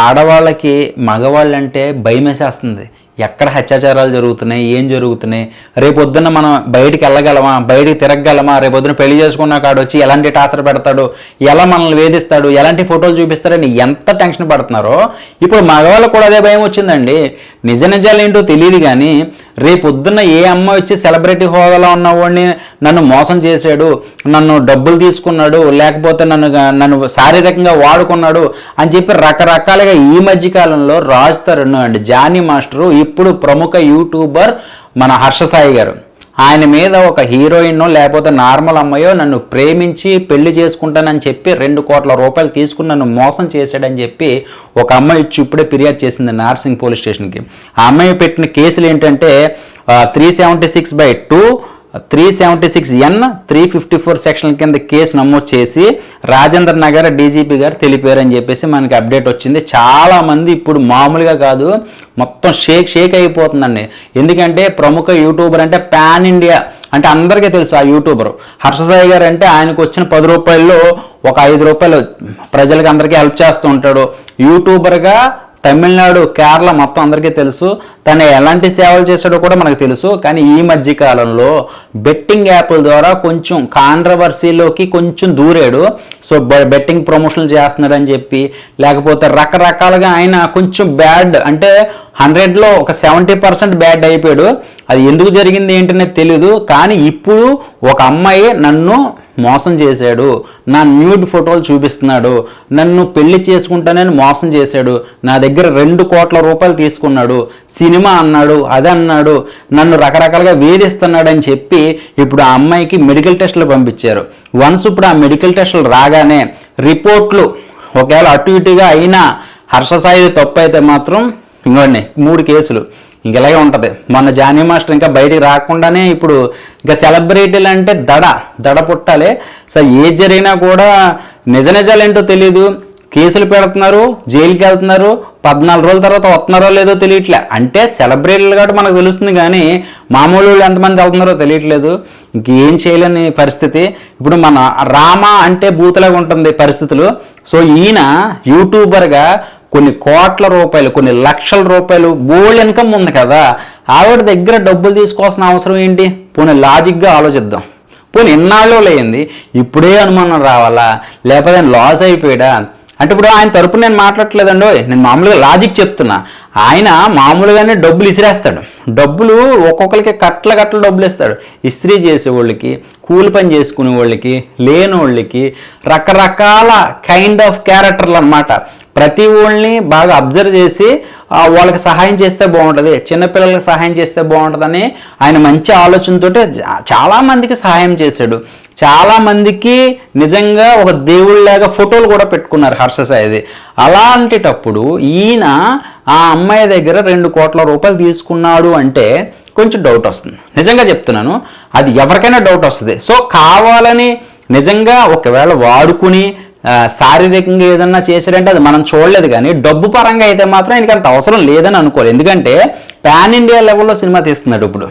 ఆడవాళ్ళకి మగవాళ్ళంటే భయమేసేస్తుంది. ఎక్కడ అత్యాచారాలు జరుగుతున్నాయి, ఏం జరుగుతున్నాయి, రేపొద్దున మనం బయటికి వెళ్ళగలమా, బయటికి తిరగగలమా, రేపొద్దున పెళ్లి చేసుకున్న కాడు వచ్చి ఎలాంటి టార్చర్ పెడతాడు, ఎలా మనల్ని వేధిస్తాడు, ఎలాంటి ఫోటోలు చూపిస్తాడని ఎంత టెన్షన్ పడుతున్నారో ఇప్పుడు మగవాళ్ళకు కూడా అదే భయం వచ్చిందండి. నిజాలు ఏంటో తెలియదు కానీ రేపొద్దున్న ఏ అమ్మాయి వచ్చి సెలబ్రిటీ హోదాలో ఉన్నవాడిని నన్ను మోసం చేశాడు, నన్ను డబ్బులు తీసుకున్నాడు, లేకపోతే నన్ను శారీరకంగా వాడుకున్నాడు అని చెప్పి రకరకాలుగా ఈ మధ్యకాలంలో రాజ్ తరుణ్ అండ్ జానీ మాస్టరు, ఇప్పుడు ప్రముఖ యూట్యూబర్ మన హర్ష సాయి గారు, ఆయన మీద ఒక హీరోయిన్ లేకపోతే నార్మల్ అమ్మాయో నన్ను ప్రేమించి పెళ్లి చేసుకుంటానని చెప్పి 2 కోట్ల రూపాయలు తీసుకుని నన్ను మోసం చేశాడని చెప్పి ఒక అమ్మాయి ఇచ్చి ఇప్పుడే ఫిర్యాదు చేసింది నార్సింగ్ పోలీస్ స్టేషన్కి. ఆ అమ్మాయి పెట్టిన కేసులు ఏంటంటే 376/2 376N 354 సెక్షన్ కింద కేసు నమోదు చేసి రాజేంద్ర నగర్ డీజీపీ గారు తెలిపారని చెప్పేసి మనకి అప్డేట్ వచ్చింది. చాలామంది ఇప్పుడు మామూలుగా కాదు, మొత్తం షేక్ అయిపోతుందండి. ఎందుకంటే ప్రముఖ యూట్యూబర్ అంటే పాన్ ఇండియా అంటే అందరికీ తెలుసు. ఆ యూట్యూబర్ హర్ష సాయి గారు అంటే ఆయనకు వచ్చిన 10 రూపాయల్లో ఒక 5 రూపాయలు ప్రజలకు అందరికీ హెల్ప్ చేస్తూ ఉంటాడు. యూట్యూబర్గా తమిళనాడు, కేరళ మొత్తం అందరికీ తెలుసు. తను ఎలాంటి సేవలు చేశాడో కూడా మనకు తెలుసు. కానీ ఈ మధ్య కాలంలో బెట్టింగ్ యాప్ల ద్వారా కొంచెం కాంట్రవర్సీలోకి కొంచెం దూరాడు. సో బెట్టింగ్ ప్రమోషన్లు చేస్తున్నాడని చెప్పి, లేకపోతే రకరకాలుగా ఆయన కొంచెం బ్యాడ్ అంటే 100లో ఒక 70% బ్యాడ్ అయిపోయాడు. అది ఎందుకు జరిగింది ఏంటనేది తెలీదు. కానీ ఇప్పుడు ఒక అమ్మాయి నన్ను మోసం చేశాడు, నా న్యూడ్ ఫోటోలు చూపిస్తున్నాడు, నన్ను పెళ్లి చేసుకుంటానని మోసం చేశాడు, నా దగ్గర 2 కోట్ల రూపాయలు తీసుకున్నాడు, సినిమా అన్నాడు, అది అన్నాడు, నన్ను రకరకాలుగా వేధిస్తున్నాడు అని చెప్పి ఇప్పుడు ఆ అమ్మాయికి మెడికల్ టెస్టులు పంపించారు. వన్స్ ఇప్పుడు ఆ మెడికల్ టెస్టులు రాగానే రిపోర్ట్లు ఒకవేళ అటు ఇటుగా అయినా హర్ష సాయి తప్పు అయితే మాత్రం ఇంకోండి 3 కేసులు ఇంకెలాగే ఉంటుంది. మొన్న జానీ మాస్టర్ ఇంకా బయటికి రాకుండానే ఇప్పుడు ఇంకా సెలబ్రిటీలు అంటే దడ పుట్టాలి. సో ఏది జరిగినా కూడా నిజాలేంటో తెలీదు, కేసులు పెడుతున్నారు, జైలుకి వెళ్తున్నారు, 14 రోజుల తర్వాత వస్తున్నారో లేదో తెలియట్లే. అంటే సెలబ్రిటీలు కాబట్టి మనకు తెలుస్తుంది కానీ మామూలు వాళ్ళు ఎంతమంది వెళ్తున్నారో తెలియట్లేదు. ఇంకేం చేయలేని పరిస్థితి. ఇప్పుడు మన రామ అంటే బూతులాగా ఉంటుంది పరిస్థితులు. సో ఈయన యూట్యూబర్గా కొన్ని కోట్ల రూపాయలు, కొన్ని లక్షల రూపాయలు బోల్డ్ ఇన్కమ్ ఉంది కదా, ఆవిడ దగ్గర డబ్బులు తీసుకోవాల్సిన అవసరం ఏంటి? పోనీ లాజిక్గా ఆలోచిద్దాం. పోనీ ఎన్నాళ్ళు లేయింది, ఇప్పుడే అనుమానం రావాలా, లేకపోతే లాస్ అయిపోయాడా? అంటే ఇప్పుడు ఆయన తరపున నేను మాట్లాడట్లేదండో, నేను మామూలుగా లాజిక్ చెప్తున్నా. ఆయన మామూలుగానే డబ్బులు ఇసిరేస్తాడు. డబ్బులు ఒక్కొక్కరికి కట్ల డబ్బులు ఇస్తాడు. ఇస్త్రీ చేసేవాళ్ళకి, కూలి పని చేసుకునే వాళ్ళకి, లేని వాళ్ళకి, రకరకాల కైండ్ ఆఫ్ క్యారెక్టర్లు అన్నమాట. ప్రతి వాళ్ళని బాగా అబ్జర్వ్ చేసి వాళ్ళకి సహాయం చేస్తే బాగుంటుంది, చిన్నపిల్లలకి సహాయం చేస్తే బాగుంటుందని ఆయన మంచి ఆలోచనతో చాలామందికి సహాయం చేశాడు. చాలామందికి నిజంగా ఒక దేవుళ్ళలాగా ఫోటోలు కూడా పెట్టుకున్నారు హర్ష సాయిది. అలాంటిటప్పుడు ఈయన ఆ అమ్మాయి దగ్గర 2 కోట్ల రూపాయలు తీసుకున్నాడు అంటే కొంచెం డౌట్ వస్తుంది. నిజంగా చెప్తున్నాను, అది ఎవరికైనా డౌట్ వస్తుంది. సో కావాలని నిజంగా ఒకవేళ వాడుకుని శారీరకంగా ఏదన్నా చేశాడంటే అది మనం చూడలేదు. కానీ డబ్బు పరంగా అయితే మాత్రం ఆయనకి అంత అవసరం లేదని అనుకోవాలి. ఎందుకంటే పాన్ ఇండియా లెవెల్లో సినిమా తీస్తున్నాడు. ఇప్పుడు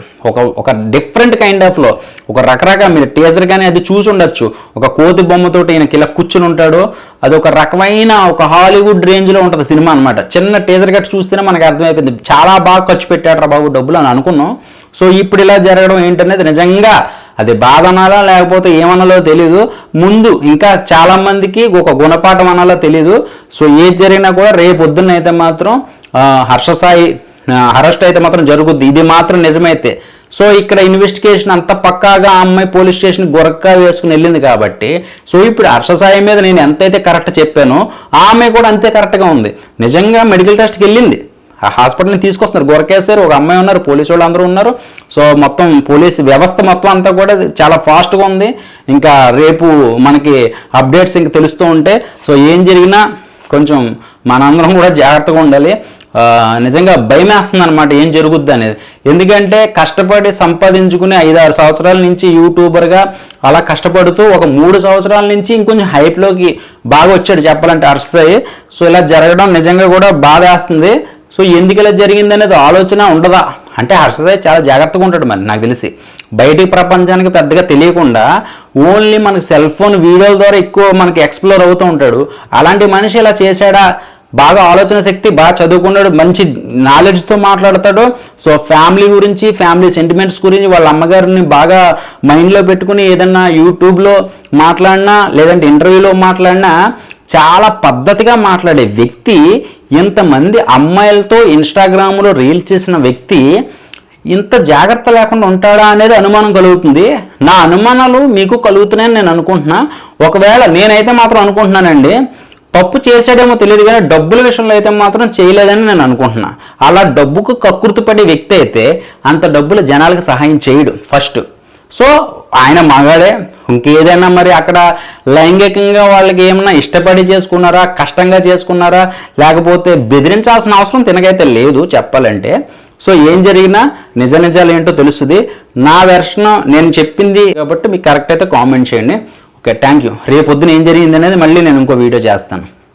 ఒక డిఫరెంట్ కైండ్ ఆఫ్లో ఒక రకరకాల మీరు టీజర్ కానీ అది చూసి ఉండొచ్చు. ఒక కోతి బొమ్మతోటి ఈయనకి ఇలా కూర్చుని ఉంటాడు. అది ఒక రకమైన ఒక హాలీవుడ్ రేంజ్లో ఉంటుంది సినిమా అనమాట. చిన్న టీజర్ గట్టి చూస్తేనే మనకు అర్థమైపోయింది, చాలా బాగా ఖర్చు పెట్టాడు రా బాబు డబ్బులు అని అనుకున్నాం. సో ఇప్పుడు ఇలా జరగడం ఏంటనేది నిజంగా అది బాధ అనాలా లేకపోతే ఏమనాలో తెలీదు. ముందు ఇంకా చాలా మందికి ఒక గుణపాఠం అనాలో తెలీదు. సో ఏది జరిగినా కూడా రేపు పొద్దున్న అయితే మాత్రం హర్ష సాయి అరెస్ట్ అయితే మాత్రం జరుగుద్ది, ఇది మాత్రం నిజమైతే. సో ఇక్కడ ఇన్వెస్టిగేషన్ అంతా పక్కాగా ఆ అమ్మాయి పోలీస్ స్టేషన్ గొరక్కా వేసుకుని వెళ్ళింది కాబట్టి సో ఇప్పుడు హర్ష సాయి మీద నేను ఎంతైతే కరెక్ట్ చెప్పానో ఆ అమ్మాయి కూడా అంతే కరెక్ట్గా ఉంది. నిజంగా మెడికల్ టెస్ట్కి వెళ్ళింది, ఆ హాస్పిటల్ని తీసుకొస్తున్నారు, గొరకేశారు, ఒక అమ్మాయి ఉన్నారు, పోలీసు వాళ్ళు అందరూ ఉన్నారు. సో మొత్తం పోలీసు వ్యవస్థ మొత్తం అంతా కూడా చాలా ఫాస్ట్గా ఉంది. ఇంకా రేపు మనకి అప్డేట్స్ ఇంకా తెలుస్తూ ఉంటే సో ఏం జరిగినా కొంచెం మనందరం కూడా జాగ్రత్తగా ఉండాలి. నిజంగా భయం వేస్తుంది అనమాట ఏం జరుగుద్ది అనేది. ఎందుకంటే కష్టపడి సంపాదించుకుని 5-6 సంవత్సరాల నుంచి యూట్యూబర్గా అలా కష్టపడుతూ ఒక 3 సంవత్సరాల నుంచి ఇంకొంచెం హైప్లోకి బాగా వచ్చాడు చెప్పాలంటే హర్ష సాయి. సో ఇలా జరగడం నిజంగా కూడా బాధ వేస్తుంది. సో ఎందుకు ఇలా జరిగింది అనేది ఆలోచన ఉండదా అంటే హర్ష సాయి చాలా జాగ్రత్తగా ఉంటాడు. మరి నాకు తెలిసి బయటికి ప్రపంచానికి పెద్దగా తెలియకుండా ఓన్లీ మనకి సెల్ ఫోన్ వీడియోల ద్వారా ఎక్కువ మనకి ఎక్స్ప్లోర్ అవుతూ ఉంటాడు. అలాంటి మనిషి ఇలా చేశాడా బాగా ఆలోచన శక్తి, బాగా చదువుకున్నాడు, మంచి నాలెడ్జ్తో మాట్లాడతాడు. సో ఫ్యామిలీ గురించి, ఫ్యామిలీ సెంటిమెంట్స్ గురించి వాళ్ళ అమ్మగారిని బాగా మైండ్లో పెట్టుకుని ఏదన్నా యూట్యూబ్లో మాట్లాడినా లేదంటే ఇంటర్వ్యూలో మాట్లాడినా చాలా పద్ధతిగా మాట్లాడే వ్యక్తి, ఇంతమంది అమ్మాయిలతో ఇన్స్టాగ్రామ్లో రీల్ చేసిన వ్యక్తి ఇంత జాగ్రత్త లేకుండా ఉంటాడా అనేది అనుమానం కలుగుతుంది. నా అనుమానాలు మీకు కలుగుతున్నాయని నేను అనుకుంటున్నా. ఒకవేళ నేనైతే మాత్రం అనుకుంటున్నానండి, తప్పు చేసాడేమో తెలియదు కానీ డబ్బుల విషయంలో అయితే మాత్రం చేయలేదని నేను అనుకుంటున్నా. అలా డబ్బుకు కక్కుర్తిపడే వ్యక్తి అయితే అంత డబ్బులు జనాలకు సహాయం చేయడు ఫస్ట్. సో ఆయన మగాడే, ఇంకేదైనా మరి అక్కడ లైంగికంగా వాళ్ళకి ఏమన్నా ఇష్టపడి చేసుకున్నారా, కష్టంగా చేసుకున్నారా, లేకపోతే బెదిరించాల్సిన అవసరం తినకైతే లేదు చెప్పాలంటే. సో ఏం జరిగినా నిజాలు ఏంటో తెలుస్తుంది. నా వెర్షన్ నేను చెప్పింది కాబట్టి మీకు కరెక్ట్ అయితే కామెంట్ చేయండి. Okay, thank you. రేపొద్దున ఏం జరిగింది అనేది మళ్ళీ నేను ఇంకో వీడియో చేస్తాను.